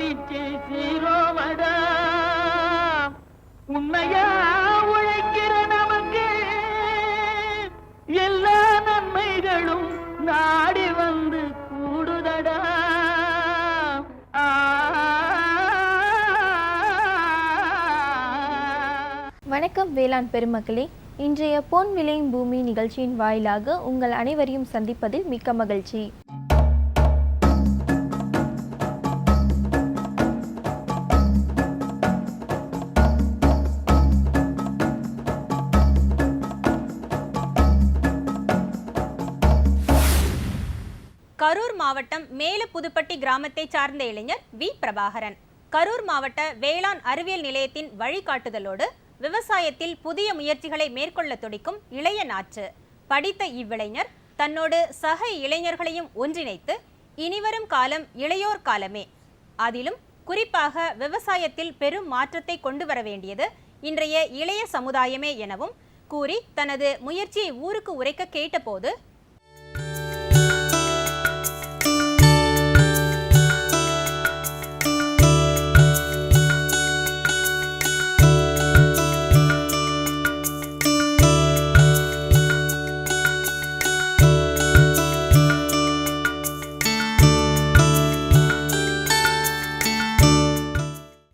மன்னிச்சு சீரோவடா உண்மையா உழைக்கிற நமக்கு எல்லா நன்மைகளும் நாடி வந்து கூடுதடா. வணக்கம் வேளாண் பெருமக்களே, இன்றைய பொன் விளையும் பூமி நிகழ்ச்சியின் வாயிலாக உங்கள் அனைவரையும் சந்திப்பதில் மிக்க மகிழ்ச்சி. கரூர் மாவட்டம் மேலப்புதுப்பட்டி கிராமத்தை சார்ந்த இளைஞர் வி பிரபாகரன் கரூர் மாவட்ட வேளாண் அறிவியல் நிலையத்தின் வழிகாட்டுதலோடு விவசாயத்தில் புதிய முயற்சிகளை மேற்கொள்ள துடிக்கும் இளைய நாற்று. படித்த இவ்விளைஞர் தன்னோடு சக இளைஞர்களையும் ஒன்றிணைத்து இனிவரும் காலம் இளையோர் காலமே, அதிலும் குறிப்பாக விவசாயத்தில் பெரும் மாற்றத்தை கொண்டு வர வேண்டியது இன்றைய இளைய சமுதாயமே எனவும் கூறி தனது முயற்சியை ஊருக்கு உரைக்க கேட்டபோது,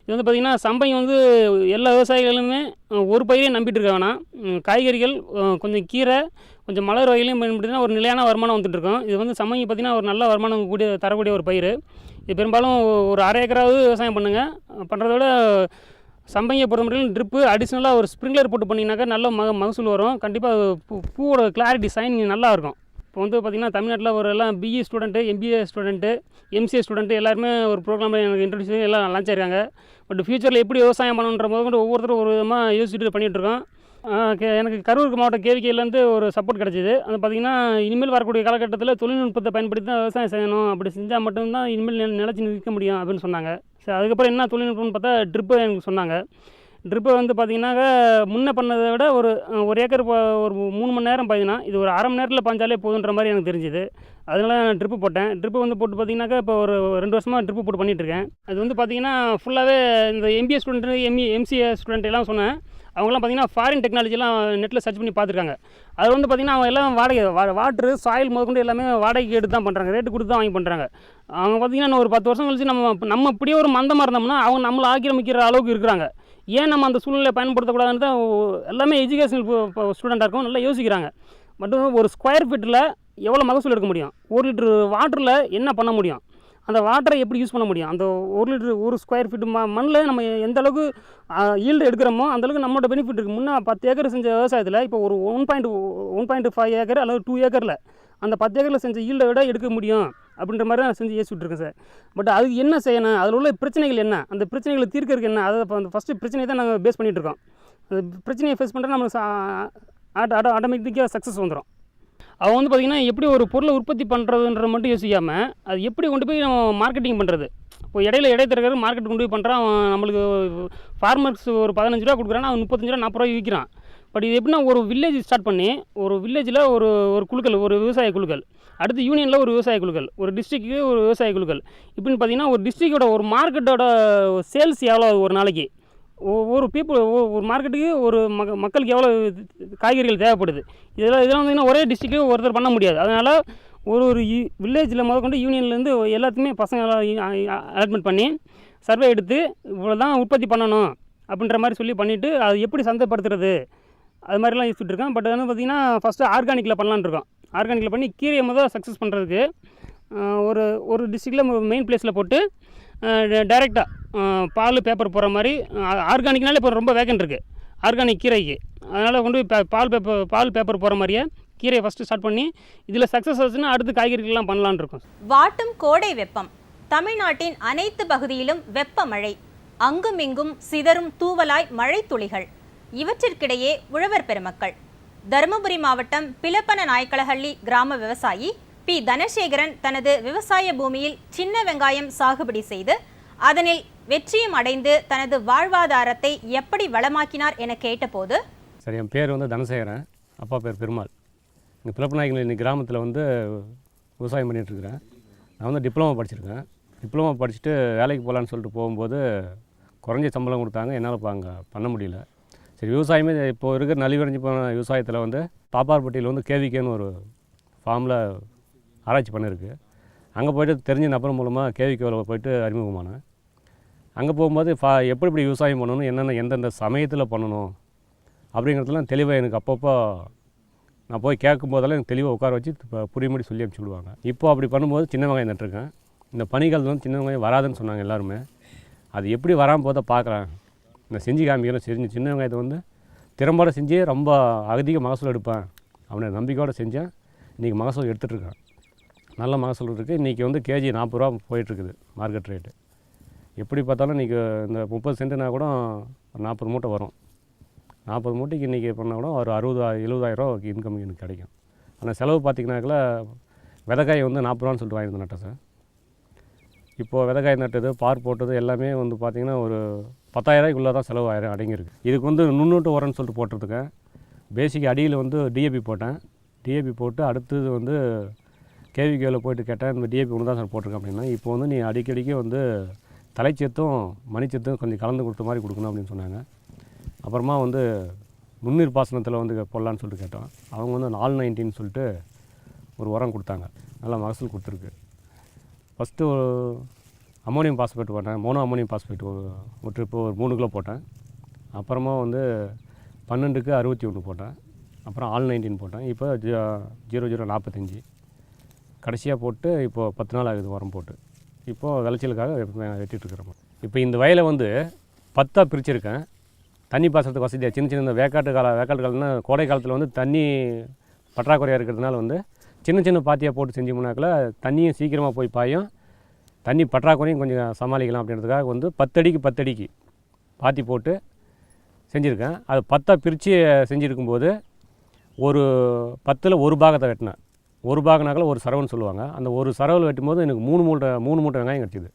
இது வந்து பார்த்திங்கன்னா சம்பங்கி வந்து எல்லா விவசாயிகளுமே ஒரு பயிரையும் நம்பிட்டு இருக்க வேணாம். காய்கறிகள், கொஞ்சம் கீரை, கொஞ்சம் மலர் வகையிலையும் பயன்படுத்தினா ஒரு நிலையான வருமானம் வந்துட்டுருக்கோம். இது வந்து சம்பங்கி பார்த்திங்கன்னா ஒரு நல்ல வருமானம் தரக்கூடிய ஒரு பயிர். இது பெரும்பாலும் ஒரு அரை ஏக்கராவது விவசாயம் பண்ணுங்கள். பண்ணுறத விட சம்பங்கியை பொறுத்தமட்டிலும் ட்ரிப்பு அடிஷ்னலாக ஒரு ஸ்ப்ரிங்க்லர் போட்டு பண்ணிங்கனாக்கா நல்ல மகசூல் வரும். கண்டிப்பாக பூவோட கிளாரிட்டி சைனிங் நல்லா இருக்கும். இப்போ வந்து பார்த்திங்கன்னா தமிழ்நாட்டில் ஒரு எல்லாம் BE student, MBA student, MCA student எல்லாருமே ஒரு ப்ரோக்ராமில் எனக்கு இன்ட்ரடியூஸ் எல்லாம் லான்ச் ஆயிருக்காங்க. பட் ஃபியூச்சரில் எப்படி விவசாயம் பண்ணணுன்ற போது கூட ஒவ்வொருத்தரும் ஒரு விதமாக யோசிச்சுட்டு பண்ணிகிட்ருக்கோம். எனக்கு கரூர் மாவட்ட கேவிக்கையிலேருந்து ஒரு சப்போர்ட் கிடச்சிது. அது பார்த்திங்கன்னா இனிமேல் வரக்கூடிய காலகட்டத்தில் தொழில்நுட்பத்தை பயன்படுத்தி தான் விவசாயம் செய்யணும், அப்படி செஞ்சால் மட்டும்தான் இனிமேல் நிலச்சி நிற்க முடியும் அப்படின்னு சொன்னாங்க. சரி, அதுக்கப்புறம் என்ன தொழில்நுட்பம்னு பார்த்தா ட்ரிப்பு எனக்கு சொன்னாங்க. ட்ரிப்பை வந்து பார்த்திங்கனாக்கா முன்னே பண்ணதை விட ஒரு ஏக்கர் ஒரு 3 மணி நேரம் பாய்ஞ்சினா இது ஒரு அரை மணி நேரத்தில் பாய்ஞ்சாலே போதுன்ற மாதிரி எனக்கு தெரிஞ்சுது. அதனால நான் ட்ரிப்பு போட்டேன். ட்ரிப்பு வந்து போட்டு பார்த்திங்கனாக்கா இப்போ ஒரு 2 வருஷமாக ட்ரிப்பு போட்டு பண்ணிகிட்ருக்கேன். அது வந்து பார்த்திங்கன்னா ஃபுல்லாகவே இந்த எம்பிஏ ஸ்டூடெண்ட்டு, எம்சிஏ ஸ்டூடெண்ட் எல்லாம் சொன்னேன். அவங்களாம் பார்த்திங்கன்னா ஃபாரின் டெக்னாலஜிலாம் நெட்டில் சர்ச் பண்ணி பார்த்துருக்காங்க. அது வந்து பார்த்திங்கன்னா அவங்க எல்லாம் வாட்ரு, சாயில் முதற்கொண்டு எல்லாமே வாடகைக்கு எடுத்து தான் பண்ணுறாங்க, ரேட்டு கொடுத்து தான் வாங்கி பண்ணுறாங்க. அவங்க பார்த்திங்கன்னா இன்னும் ஒரு 10 வருஷம் கழிச்சு நம்ம இப்படியே ஒரு மந்தமாக இருந்தோம்னா அவங்க நம்மளை ஆக்கிரமிக்கிற அளவுக்கு இருக்கிறாங்க. ஏன் நம்ம அந்த சூழ்நிலையை பயன்படுத்தக்கூடாதுன்னு தான் எல்லாமே எஜுகேஷனல் ஸ்டூடெண்ட்டாக இருக்கும், நல்லா யோசிக்கிறாங்க. மட்டும் ஒரு ஸ்கொயர் ஃபீட்டில் எவ்வளோ மகசூல் எடுக்க முடியும், 1 லிட்டர் வாட்டரில் என்ன பண்ண முடியும், அந்த வாட்டரை எப்படி யூஸ் பண்ண முடியும், அந்த 1 லிட்டர் 1 ஸ்கொயர் ஃபீட்டு மண்ணில் நம்ம எந்த அளவுக்கு ஈல்டு எடுக்கிறோமோ அந்தளவுக்கு நம்மளோட பெனிஃபிட் இருக்குது. முன்னே 10 ஏக்கர் செஞ்ச விவசாயத்தில் இப்போ ஒரு 1.5 ஏக்கர் அல்லது 2 ஏக்கரில் அந்த 10 ஏக்கரில் செஞ்ச ஈல்டை விட எடுக்க முடியும் அப்படின்ற மாதிரி தான் நான் செஞ்சு யோசிச்சுட்ருக்கேன் சார். பட் அதுக்கு என்ன செய்யணும், அதில் உள்ள பிரச்சனைகள் என்ன, அந்த பிரச்சனைகளை தீர்க்கறதுக்கு என்ன, அதை அந்த ஃபஸ்ட்டு பிரச்சனையை தான் நாங்கள் பேஸ் பண்ணிகிட்ருக்கோம். அந்த பிரச்சனையை ஃபேஸ் பண்ணுறது நம்மளுக்கு ஆட்டோமேட்டிக்காக சக்ஸஸ் வந்துடும். அவங்க வந்து பார்த்திங்கன்னா எப்படி ஒரு பொருளை உற்பத்தி பண்ணுறதுன்ற மட்டும் யோசிக்காமல் அது எப்படி கொண்டு போய் நம்ம மார்க்கெட்டிங் பண்ணுறது. இப்போ இடைத்தரகர் மார்க்கெட் கொண்டு போய் பண்ணுறான். அவன் நம்மளுக்கு ஃபார்மர்ஸ் ஒரு 15 ரூபா கொடுக்குறான்னா அவன் 35 ரூபா 40 ரூபாய் விற்கிறான். பட் இது எப்படின்னா ஒரு வில்லேஜ் ஸ்டார்ட் பண்ணி ஒரு வில்லேஜில் ஒரு குழுக்கள், ஒரு விவசாய குழுக்கள், அடுத்து யூனியனில் ஒரு விவசாய குழுக்கள், ஒரு டிஸ்ட்ரிக்ட்டுக்கு ஒரு விவசாய குழுக்கள், இப்படின்னு பார்த்திங்கன்னா ஒரு டிஸ்ட்ரிக்டோட ஒரு மார்க்கெட்டோட சேல்ஸ் எவ்வளோ ஒரு நாளைக்கு, ஒரு மார்க்கெட்டுக்கு ஒரு மக்களுக்கு எவ்வளோ காய்கறிகள் தேவைப்படுது, இதெல்லாம் வந்து ஒரே டிஸ்ட்ரிக்ட்டு ஒருத்தர் பண்ண முடியாது. அதனால் ஒரு வில்லேஜில் முதற்கொண்டு யூனியன்லேருந்து எல்லாத்துக்குமே பசங்களை அலாட்மெண்ட் பண்ணி சர்வே எடுத்து இவ்வளோ தான் உற்பத்தி பண்ணணும் அப்படின்ற மாதிரி சொல்லி பண்ணிவிட்டு அது எப்படி சந்தைப்படுத்துறது அது மாதிரிலாம் யூஸ் இருக்கேன். பட் வந்து பார்த்திங்கன்னா ஃபஸ்ட்டு ஆர்கானிக்கில் பண்ணலான்னு இருக்கோம். ஆர்கானிக்கில் பண்ணி கீரையை முதல் சக்ஸஸ் பண்ணுறதுக்கு ஒரு டிஸ்ட்ரிக்டில் மெயின் பிளேஸில் போட்டு டைரெக்டாக பால் பேப்பர் போகிற மாதிரி. ஆர்கானிக்னாலே இப்போ ரொம்ப வேகன்ட் இருக்குது ஆர்கானிக் கீரைக்கு. அதனால் கொண்டு போய் பால் பேப்பர் போகிற மாதிரியே கீரையை ஃபஸ்ட்டு ஸ்டார்ட் பண்ணி இதில் சக்ஸஸ் ஆச்சுன்னா அடுத்து காய்கறிகள்லாம் பண்ணலான்னு இருக்கும். வாட்டும் கோடை வெப்பம். தமிழ்நாட்டின் அனைத்து பகுதியிலும் வெப்ப மழை, அங்குமிங்கும் சிதறும் தூவலாய் மழை துளிகள். இவற்றிற்கிடையே உழவர் பெருமக்கள். தருமபுரி மாவட்டம் பிலப்பன நாயக்கலஹள்ளி கிராம விவசாயி பி தனசேகரன் தனது விவசாய பூமியில் சின்ன வெங்காயம் சாகுபடி செய்து அதனில் வெற்றியும் அடைந்து தனது வாழ்வாதாரத்தை எப்படி வளமாக்கினார் என கேட்டபோது, சரி, என் பேர் வந்து தனசேகரன், அப்பா பேர் பெருமாள். இங்கே பிலப்பநாயக்கலஹள்ளி கிராமத்தில் வந்து விவசாயம் பண்ணிகிட்ருக்கிறேன். நான் வந்து டிப்ளமோ படிச்சிருக்கேன். டிப்ளமோ படிச்சுட்டு வேலைக்கு போகலான்னு சொல்லிட்டு போகும்போது குறைஞ்ச சம்பளம் கொடுத்தாங்க. என்னால் இப்போ அங்கே பண்ண முடியல. சரி, விவசாயமே இப்போ இருக்கிற நலிவடைஞ்சு போன விவசாயத்தில் வந்து பாப்பார்பட்டியில் வந்து கேவிகேன்னு ஒரு ஃபார்மில் ஆராய்ச்சி பண்ணியிருக்கு. அங்கே போய்ட்டு தெரிஞ்ச நபர் மூலமாக கேவிகேவில் போய்ட்டு அறிமுகமானேன். அங்கே போகும்போது எப்படி விவசாயம் பண்ணணும், என்னென்ன எந்தெந்த சமயத்தில் பண்ணணும் அப்படிங்கிறதுலாம் தெளிவாக எனக்கு அப்பப்போ நான் போய் கேட்கும்போதெல்லாம் எனக்கு தெளிவாக உட்கார வச்சு புரியும்படி சொல்லி அனுப்பிச்சி விடுவாங்க. இப்போது அப்படி பண்ணும்போது சின்ன வெங்காயம் நட்டுருக்கேன். இந்த பனிக்காலத்தில் வந்து சின்ன வெங்காயம் வராதுன்னு சொன்னாங்க எல்லாருமே. அது எப்படி வராமல் போதை பார்க்குறேன், நான் செஞ்சு காமிக்கிறேன். செஞ்சு சின்ன வெங்காயத்தை வந்து திறம்பட செஞ்சு ரொம்ப அதிக மகசூல் எடுப்பேன் அவனை நம்பிக்கையோடு செஞ்சேன். இன்றைக்கி மகசூல் எடுத்துகிட்ருக்கேன். நல்ல மகசூல் இருக்குது. இன்றைக்கி வந்து கேஜி 40 ரூபா போயிட்டுருக்குது மார்க்கெட் ரேட்டு. எப்படி பார்த்தாலும் இன்றைக்கி இந்த 30 சென்ட்டுனா கூட 40 மூட்டை வரும். 40 மூட்டைக்கு இன்றைக்கி பண்ணால் கூட ஒரு 60,000-70,000 ரூபா இன்கம் எனக்கு கிடைக்கும். ஆனால் செலவு பார்த்திங்கனாக்கில் விதைக்காய் வந்து 40 ரூபான்னு சொல்லிட்டு வாங்கி நட்டேன் சார். இப்போது விதைக்காய் நட்டது, பார் போட்டது எல்லாமே வந்து பார்த்திங்கன்னா ஒரு 10,000 ரூபாய்க்குள்ளே தான் செலவு அடங்கியிருக்கு. இதுக்கு வந்து நுண்ணூட்டு உரம்னு சொல்லிட்டு போட்டிருக்கேன். பேசிக் அடியில் வந்து டிஏபி போட்டேன். டிஏபி போட்டு அடுத்தது வந்து கேவிகேவில் போய்ட்டு கேட்டேன், இந்த டிஏபி ஒன்று தான் சார் போட்டிருக்கேன் அப்படின்னா. இப்போ வந்து நீ அடிக்கடிக்கு வந்து தலைச்சத்தும் மணிச்சத்தும் கொஞ்சம் கலந்து கொடுத்த மாதிரி கொடுக்கணும் அப்படின்னு சொன்னாங்க. அப்புறமா வந்து நுண்ணீர் பாசனத்தில் வந்து போடலான்னு சொல்லிட்டு கேட்டோம். அவங்க வந்து 490 சொல்லிட்டு ஒரு உரம் கொடுத்தாங்க. நல்லா மகசூல் கொடுத்துருக்கு. ஃபஸ்ட்டு அமோனியம் பாஸ்பேட் போட்டேன். மோனோ அமோனியம் பாஸ்பேட் ஒரு ட்ரிப்பு ஒரு 3 கிலோ போட்டேன். அப்புறமா வந்து 12க்கு 61 போட்டேன். அப்புறம் 19 போட்டேன். இப்போ 0045 கடைசியாக போட்டு இப்போது 10 நாள் ஆகுது உரம் போட்டு. இப்போது விளைச்சலுக்காக வெட்டிகிட்ருக்குறோம். இப்போ இந்த வயலை வந்து 10ஆக பிரிச்சுருக்கேன். தண்ணி பாசனத்துக்கு வசதியாக சின்ன சின்ன வேக்காட்டு காலம்னா கோடை காலத்தில் வந்து தண்ணி பற்றாக்குறையாக இருக்கிறதுனால வந்து சின்ன சின்ன பாத்தியாக போட்டு செஞ்சோம்னாக்கில் தண்ணியும் சீக்கிரமாக போய் பாயும், தண்ணி பற்றாக்குறையும் கொஞ்சம் சமாளிக்கலாம் அப்படின்றதுக்காக வந்து 10 அடிக்கு 10 அடிக்கு பாத்தி போட்டு செஞ்சுருக்கேன். அது 10ஆக பிரித்து செஞ்சுருக்கும்போது ஒரு 10ல் ஒரு பாகத்தை வெட்டினேன். ஒரு பாகனாக்கில் ஒரு சரவுன்னு சொல்லுவாங்க. அந்த ஒரு சரவில் வெட்டும்போது எனக்கு 3 மூட்டை வெங்காயம் கிடச்சிது.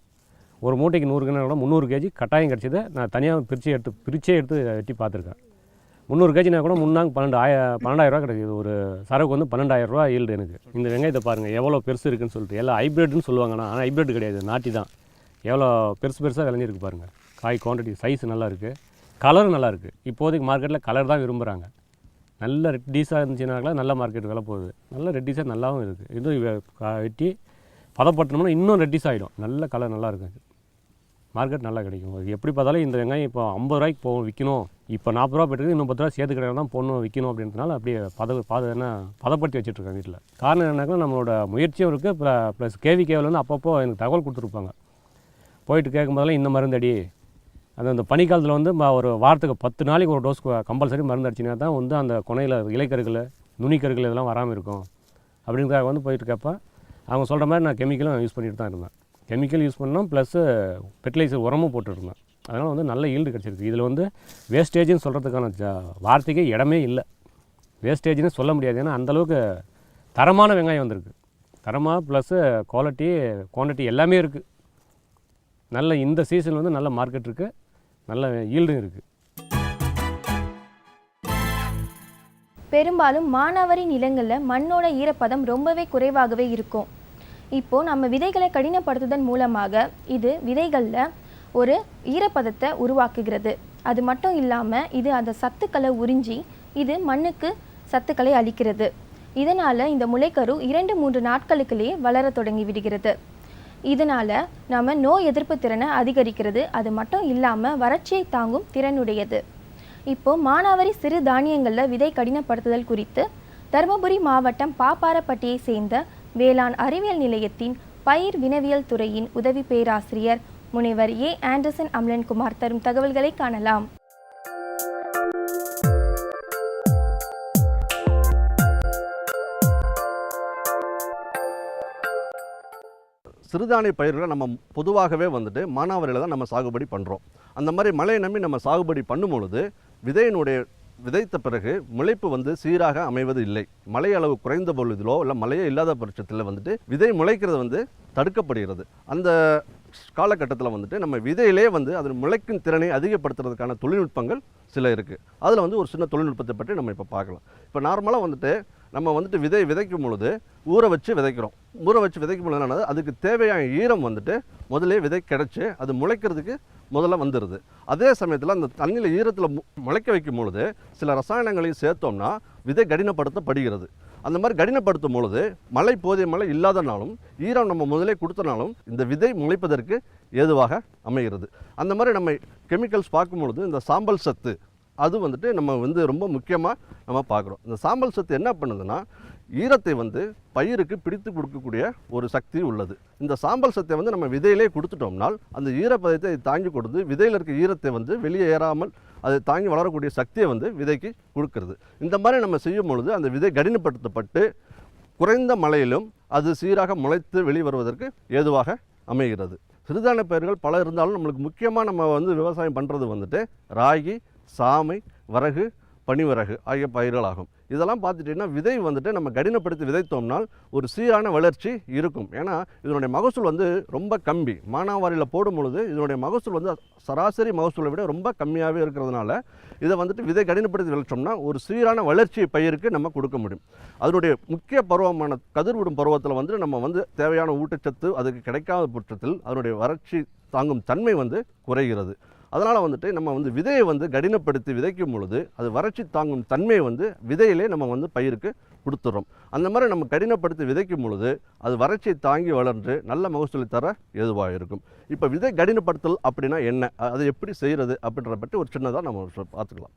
ஒரு மூட்டைக்கு 100 கிலோ 300 கேஜி கட்டாயம் கிடச்சிது. நான் தனியாக பிரிச்சே எடுத்து வெட்டி பார்த்துருக்கேன். 300 கேஜினா கூட முன்னாங்க 12,000 ரூபா கிடைக்கிது. ஒரு சரவுக்கு வந்து 12,000 ரூபா ஈல்டு எனக்கு. இந்த வெங்காயத்தை பாருங்கள் எவ்வளோ பெருசு இருக்குதுன்னு சொல்லிட்டு. எல்லாம் ஹைப்ரிட்னு சொல்லுவாங்கண்ணா, ஆனால் ஹைப்ரிட் கிடையாது, நாட்டி தான். எவ்வளோ பெருசாக விளைஞ்சிருக்கு பாருங்கள். காய் குவான்டிட்டி சைஸ் நல்லா இருக்குது, கலரும் நல்லா இருக்குது. இப்போதைக்கு மார்க்கெட்டில் கலர் தான் விரும்புகிறாங்க. நல்ல ரெட்டிஸாக இருந்துச்சுனாக்கா நல்ல மார்க்கெட் விலை போகுது. நல்ல ரெட்டிஸாக நல்லாவும் இருக்குது. இது வெட்டி பதப்படுத்தணும்னா இன்னும் ரெட்டிஸ் ஆகிடும். நல்ல கலர் நல்லா இருக்குது. மார்க்கெட் நல்லா கிடைக்கும். எப்படி பார்த்தாலும் இந்த வெங்காயம் இப்போ 50 ரூபாய்க்கு போகும் விற்கணும். இப்போ 40 ரூபா போய்ட்டு இன்னும் 10 ரூபா சேர்த்து கிடையாது தான் போடணும் விற்கணும் அப்படின்றதுனால அப்படியே பதப்படுத்தி வச்சுட்ருக்கேன் வீட்டில். காரணம் என்னன்னாக்கா நம்மளோட முயற்சியும் இருக்குது. ப்ளஸ் கேவிகேவில் வந்து அப்பப்போ எனக்கு தகவல் கொடுத்துருப்பாங்க. போயிட்டு கேட்கும்போதெல்லாம் இந்த மருந்தடி அந்த பனிக்காலத்தில் வந்து ஒரு வாரத்துக்கு 10 நாளைக்கு ஒரு டோஸ் கம்பல்சரி மருந்து அடிச்சினா தான் வந்து அந்த கொனையில் இலைக்கருகள் நுனிக்கருகள் இதெல்லாம் வராமல் இருக்கும் அப்படிங்கிறதாக வந்து போயிட்டு கேட்பேன். அவங்க சொல்கிற மாதிரி நான் கெமிக்கலும் யூஸ் பண்ணிட்டு தான் இருந்தேன். கெமிக்கல் யூஸ் பண்ணோம் ப்ளஸ்ஸு ஃபெர்டிலைசர் உரமும் போட்டுருந்தேன். அதனால் வந்து நல்ல ஈல்டு கிடச்சிருக்கு. இதில் வந்து வேஸ்டேஜ்னு சொல்கிறதுக்கான வார்த்தைக்கே இடமே இல்லை. வேஸ்டேஜ்னு சொல்ல முடியாது. ஏன்னா அந்தளவுக்கு தரமான வெங்காயம் வந்திருக்கு. தரமாக ப்ளஸ்ஸு குவான்டிட்டி எல்லாமே இருக்குது. நல்ல இந்த சீசன் வந்து நல்ல மார்க்கெட் இருக்குது, நல்ல ஈல்டும் இருக்குது. பெரும்பாலும் மானாவாரி நிலங்களில் மண்ணோட ஈரப்பதம் ரொம்பவே குறைவாகவே இருக்கும். இப்போது நம்ம விதைகளை கடினப்படுத்துவதன் மூலமாக இது விதைகளில் ஒரு ஈரப்பதத்தை உருவாக்குகிறது. அது மட்டும் இல்லாமல் இது அந்த சத்துக்களை உறிஞ்சி இது மண்ணுக்கு சத்துக்களை அளிக்கிறது. இதனால் இந்த முளைக்கரு 2-3 நாட்களுக்குள்ளேயே வளர தொடங்கி விடுகிறது. இதனால் நம்ம நோய் எதிர்ப்பு திறனை அதிகரிக்கிறது. அது மட்டும் இல்லாமல் வறட்சியை தாங்கும் திறனுடையது. இப்போது மானாவாரி சிறு தானியங்களில் விதை கடினப்படுத்துதல் குறித்து தருமபுரி மாவட்டம் பாப்பாரப்பட்டியை சேர்ந்த வேளாண் அறிவியல் நிலையத்தின் பயிர் வினவியல் துறையின் உதவி பேராசிரியர் முனைவர் ஏ. ஆண்டர்சன் அம்லன்குமார் தரும் தகவல்களை காணலாம். சிறுதானிய பயிர்களை நம்ம பொதுவாகவே வந்துட்டு மானாவாரியில் தான் நம்ம சாகுபடி பண்ணுறோம். அந்த மாதிரி மழையை நம்பி நம்ம சாகுபடி பண்ணும் பொழுது விதைத்த பிறகு முளைப்பு வந்து சீராக அமைவது இல்லை. மழை அளவு குறைந்த பொழுதிலோ இல்லை மழையே இல்லாத பட்சத்தில் வந்துட்டு விதை முளைக்கிறது வந்து தடுக்கப்படுகிறது. அந்த காலகட்டத்தில் வந்துட்டு நம்ம விதையிலே வந்து அதன் முளைக்கும் திறனை அதிகப்படுத்துறதுக்கான தொழில்நுட்பங்கள் சில இருக்குது. அதில் வந்து ஒரு சின்ன தொழில்நுட்பத்தை பற்றி நம்ம இப்போ பார்க்கலாம். இப்போ நார்மலாக வந்துட்டு நம்ம வந்துட்டு விதைக்கும் பொழுது ஊற வச்சு விதைக்கிறோம். ஊற வச்சு விதைக்கும் பொழுது என்னன்னா அதுக்கு தேவையான ஈரம் வந்துட்டு முதலே விதை கிடச்சி அது முளைக்கிறதுக்கு முதல்ல வந்துடுது. அதே சமயத்தில் அந்த தண்ணியில் ஈரத்தில் முளைக்க வைக்கும் பொழுது சில ரசாயனங்களையும் சேர்த்தோம்னா விதை கடினப்படுத்தப்படுகிறது. அந்த மாதிரி கடினப்படுத்தும் பொழுது போதிய மழை இல்லாதனாலும் ஈரம் நம்ம முதலே கொடுத்தனாலும் இந்த விதை முளைப்பதற்கு ஏதுவாக அமைகிறது. அந்த மாதிரி நம்ம கெமிக்கல்ஸ் பார்க்கும் பொழுது இந்த சாம்பல் சத்து அது வந்துட்டு நம்ம வந்து ரொம்ப முக்கியமாக நம்ம பார்க்குறோம். இந்த சாம்பல் சத்து என்ன பண்ணுதுன்னா ஈரத்தை வந்து பயிருக்கு பிடித்து கொடுக்கக்கூடிய ஒரு சக்தி உள்ளது. இந்த சாம்பல் சத்தை வந்து நம்ம விதையிலே கொடுத்துட்டோம்னால் அந்த ஈரப்பதத்தை தாங்கி கொடுத்து விதையில் இருக்க ஈரத்தை வந்து வெளியே ஏறாமல் அதை தாங்கி வளரக்கூடிய சக்தியை வந்து விதைக்கு கொடுக்கறது. இந்த மாதிரி நம்ம செய்யும் பொழுது அந்த விதை கடினப்படுத்தப்பட்டு குறைந்த மழையிலும் அது சீராக முளைத்து வெளிவருவதற்கு ஏதுவாக அமைகிறது. சிறுதானிய பயிர்கள் பல இருந்தாலும் நம்மளுக்கு முக்கியமாக நம்ம வந்து விவசாயம் பண்ணுறது வந்துட்டு ராகி, சாமை, வரகு, பனிவரகு ஆகிய பயிர்களாகும். இதெல்லாம் பார்த்துட்டிங்கன்னா விதை வந்துட்டு நம்ம கடினப்படுத்தி விதைத்தோம்னால் ஒரு சீரான வளர்ச்சி இருக்கும். ஏன்னா இதனுடைய மகசூல் வந்து ரொம்ப கம்மி. மானாவாரியில் போடும் பொழுது இதனுடைய மகசூல் வந்து சராசரி மகசூலை விட ரொம்ப கம்மியாகவே இருக்கிறதுனால இதை வந்துட்டு விதை கடினப்படுத்தி விளைச்சோம்னா ஒரு சீரான வளர்ச்சி பயிருக்கு நம்ம கொடுக்க முடியும். அதனுடைய முக்கிய பருவமான கதிர்விடும் பருவத்தில் வந்து நம்ம வந்து தேவையான ஊட்டச்சத்து அதுக்கு கிடைக்காத பட்சத்தில் அதனுடைய வறட்சி தாங்கும் தன்மை வந்து குறைகிறது. அதனால் வந்துட்டு நம்ம வந்து விதையை வந்து கடினப்படுத்தி விதைக்கும் பொழுது அது வறட்சி தாங்கும் தன்மையை வந்து விதையிலே நம்ம வந்து பயிருக்கு கொடுத்துட்றோம். அந்த மாதிரி நம்ம கடினப்படுத்தி விதைக்கும் பொழுது அது வறட்சியை தாங்கி வளர்ந்து நல்ல மகசூலை தர ஏதுவாக இருக்கும். இப்போ விதை கடினப்படுத்தல் அப்படின்னா என்ன, அதை எப்படி செய்கிறது அப்படின்றத பற்றி ஒரு சின்னதாக நம்ம பார்த்துக்கலாம்.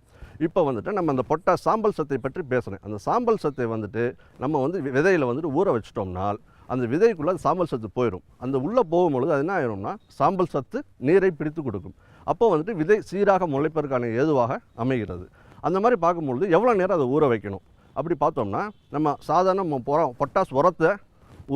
இப்போ வந்துட்டு நம்ம அந்த சாம்பல் சத்தை பற்றி பேசுகிறேன். அந்த சாம்பல் சத்தை வந்துட்டு நம்ம வந்து விதையில் வந்துட்டு ஊற வச்சிட்டோம்னால் அந்த விதைக்குள்ளே அந்த சாம்பல் சத்து போயிடும். அந்த உள்ளே போகும்பொழுது அது என்ன ஆயிரும்னா சாம்பல் சத்து நீரை பிடித்து கொடுக்கும். அப்போ வந்துட்டு விதை சீராக முளைப்பதற்கான ஏதுவாக அமைகிறது. அந்த மாதிரி பார்க்கும்பொழுது எவ்வளோ நேரம் அதை ஊற வைக்கணும் அப்படி பார்த்தோம்னா நம்ம சாதாரண பொட்டாஸ் உரத்தை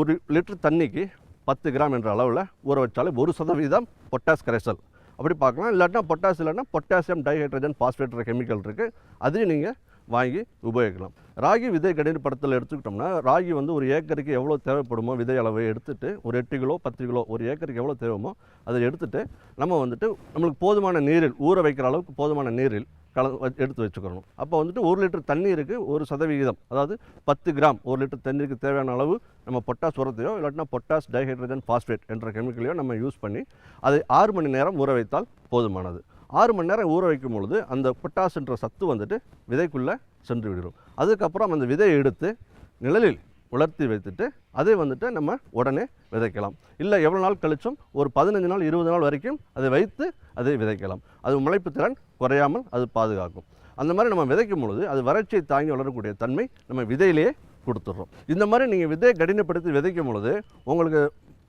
1 லிட்டர் தண்ணிக்கு 10 கிராம் என்ற அளவில் ஊற வச்சாலே 1% பொட்டாஸ் கரைசல் அப்படி பார்க்கலாம். இல்லாட்டினா பொட்டாஸ் இல்லைன்னா பொட்டாசியம் டைஹைட்ரஜன் பாஸ்பேட் கெமிக்கல் இருக்குது, அதையும் நீங்கள் வாங்கி உபயோகிக்கலாம். ராகி விதை கடினப்படுத்தல் எடுத்துக்கிட்டோம்னா ராகி வந்து ஒரு ஏக்கருக்கு எவ்வளோ தேவைப்படுமோ விதை அளவை எடுத்துகிட்டு ஒரு 8 கிலோ 10 கிலோ ஒரு ஏக்கருக்கு எவ்வளோ தேவைமோ அதை எடுத்துகிட்டு நம்ம வந்துட்டு நம்மளுக்கு போதுமான நீரில் ஊற வைக்கிற அளவுக்கு போதுமான நீரில் எடுத்து வச்சுக்கணும். அப்போ வந்துட்டு 1 லிட்டர் தண்ணீருக்கு 1% அதாவது 10 கிராம் 1 லிட்டர் தண்ணீருக்கு தேவையான அளவு நம்ம பொட்டாஸ் உரத்தையோ இல்லாட்டினா பொட்டாஸ் டைஹைட்ரஜன் பாஸ்பேட் என்ற கெமிக்கலையோ நம்ம யூஸ் பண்ணி அதை 6 மணி நேரம் ஊற வைத்தால் போதுமானது. 6 மணி நேரம் ஊற வைக்கும் பொழுது அந்த பொட்டாஸ் என்ற சத்து வந்துட்டு விதைக்குள்ளே சென்று விடுகிறோம். அதுக்கப்புறம் அந்த விதையை எடுத்து நிழலில் உலர்த்தி வைத்துட்டு அதை வந்துட்டு நம்ம உடனே விதைக்கலாம். இல்லை எவ்வளோ நாள் கழிச்சும் ஒரு 15 நாள் 20 நாள் வரைக்கும் அதை வைத்து அதை விதைக்கலாம். அது முளைப்பு திறன் குறையாமல் அது பாதுகாக்கும். அந்த மாதிரி நம்ம விதைக்கும் பொழுது அது வறட்சியை தாங்கி வளரக்கூடிய தன்மை நம்ம விதையிலேயே கொடுத்துட்றோம். இந்த மாதிரி நீங்கள் விதையை கடினப்படுத்தி விதைக்கும் பொழுது உங்களுக்கு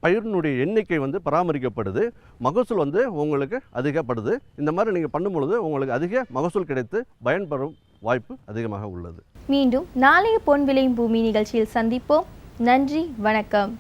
பயிரினுடைய எண்ணிக்கை வந்து பராமரிக்கப்படுது, மகசூல் வந்து உங்களுக்கு அதிகப்படுது. இந்த மாதிரி நீங்கள் பண்ணும்பொழுது உங்களுக்கு அதிக மகசூல் கிடைத்து பயன்பெறும் வாய்ப்பு அதிகமாக உள்ளது. மீண்டும் நாளைய பொன் விளையும் பூமி நிகழ்ச்சியில் சந்திப்போம். நன்றி, வணக்கம்.